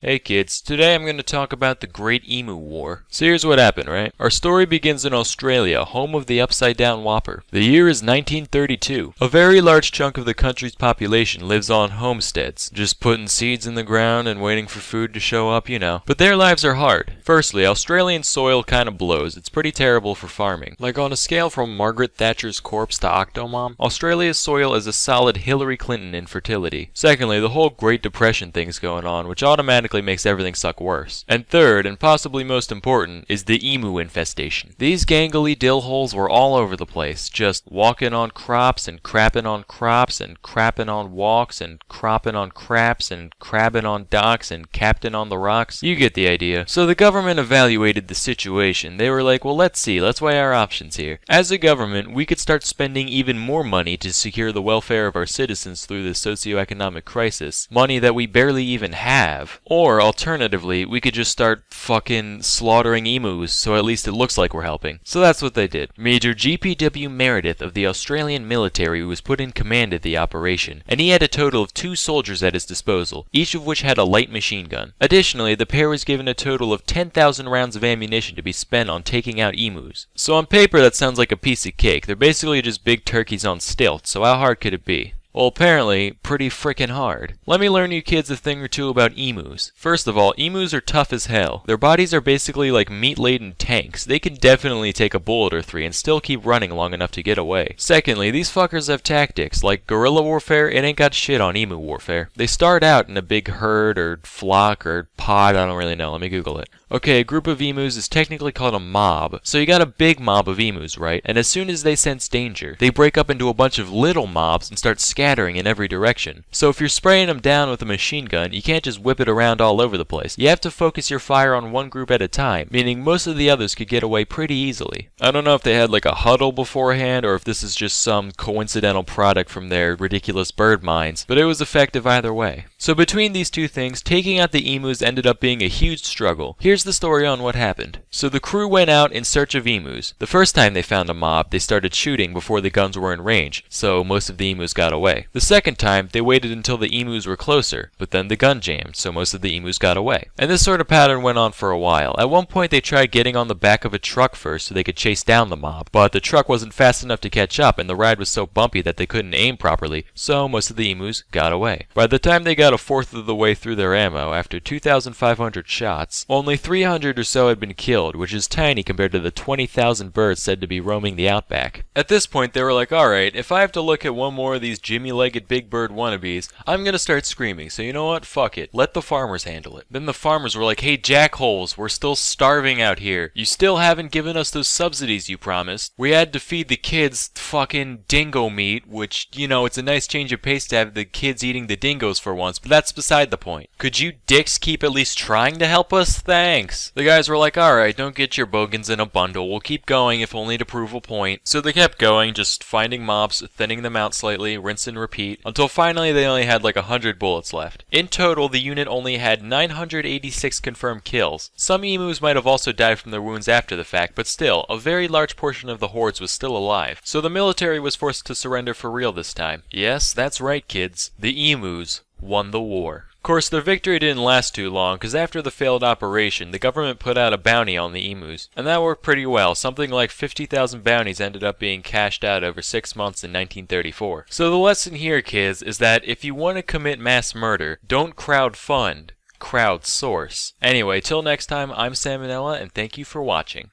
Hey kids, today I'm going to talk about the Great Emu War. So here's what happened, right? Our story begins in Australia, home of the upside down whopper. The year is 1932. A very large chunk of the country's population lives on homesteads, just putting seeds in the ground and waiting for food to show up, you know. But their lives are hard. Firstly, Australian soil kind of blows. It's pretty terrible for farming. Like on a scale from Margaret Thatcher's corpse to Octomom, Australia's soil is a solid Hillary Clinton in fertility. Secondly, the whole Great Depression thing's going on, which automatically makes everything suck worse. And third, and possibly most important, is the emu infestation. These gangly dill holes were all over the place, just walking on crops and crapping on crops and crapping on walks and cropping on craps and crabbing on docks and captain on the rocks. You get the idea. So the government evaluated the situation. They were like, well, let's weigh our options here. As a government, we could start spending even more money to secure the welfare of our citizens through this socioeconomic crisis, money that we barely even have. Or, alternatively, we could just start fucking slaughtering emus so at least it looks like we're helping. So that's what they did. Major G.P.W. Meredith of the Australian military was put in command of the operation, and he had a total of 2 soldiers at his disposal, each of which had a light machine gun. Additionally, the pair was given a total of 10,000 rounds of ammunition to be spent on taking out emus. So on paper that sounds like a piece of cake. They're basically just big turkeys on stilts, so how hard could it be? Well, apparently, pretty frickin' hard. Let me learn you kids a thing or two about emus. First of all, emus are tough as hell. Their bodies are basically like meat-laden tanks. They can definitely take a bullet or 3 and still keep running long enough to get away. Secondly, these fuckers have tactics. Like guerrilla warfare, it ain't got shit on emu warfare. They start out in a big herd or flock or pod, I don't really know. Let me Google it. Okay, a group of emus is technically called a mob. So you got a big mob of emus, right? And as soon as they sense danger, they break up into a bunch of little mobs and start scattering in every direction. So if you're spraying them down with a machine gun, you can't just whip it around all over the place. You have to focus your fire on one group at a time, meaning most of the others could get away pretty easily. I don't know if they had like a huddle beforehand or if this is just some coincidental product from their ridiculous bird minds, but it was effective either way. So between these two things, taking out the emus ended up being a huge struggle. Here's the story on what happened. So the crew went out in search of emus. The first time they found a mob, they started shooting before the guns were in range, so most of the emus got away. The second time, they waited until the emus were closer, but then the gun jammed, so most of the emus got away. And this sort of pattern went on for a while. At one point, they tried getting on the back of a truck first so they could chase down the mob, but the truck wasn't fast enough to catch up, and the ride was so bumpy that they couldn't aim properly, so most of the emus got away. By the time they got a fourth of the way through their ammo, after 2,500 shots, only 300 or so had been killed, which is tiny compared to the 20,000 birds said to be roaming the outback. At this point, they were like, alright, if I have to look at one more of these Jimmy-legged big bird wannabes, I'm gonna start screaming, so you know what? Fuck it. Let the farmers handle it. Then the farmers were like, hey jackholes, we're still starving out here. You still haven't given us those subsidies you promised. We had to feed the kids fucking dingo meat, which, you know, it's a nice change of pace to have the kids eating the dingoes for once, but that's beside the point. Could you dicks keep at least trying to help us? Thanks. The guys were like, alright, don't get your bogans in a bundle. We'll keep going if only to prove a point. So they kept going, just finding mobs, thinning them out slightly, rinse and repeat, until finally they only had like 100 bullets left. In total, the unit only had 986 confirmed kills. Some emus might have also died from their wounds after the fact, but still, a very large portion of the hordes was still alive. So the military was forced to surrender for real this time. Yes, that's right, kids. The emus won the war. Of course, their victory didn't last too long, because after the failed operation, the government put out a bounty on the emus. And that worked pretty well. Something like 50,000 bounties ended up being cashed out over 6 months in 1934. So the lesson here, kids, is that if you want to commit mass murder, don't crowdfund, crowdsource. Anyway, till next time, I'm Salmonella, and thank you for watching.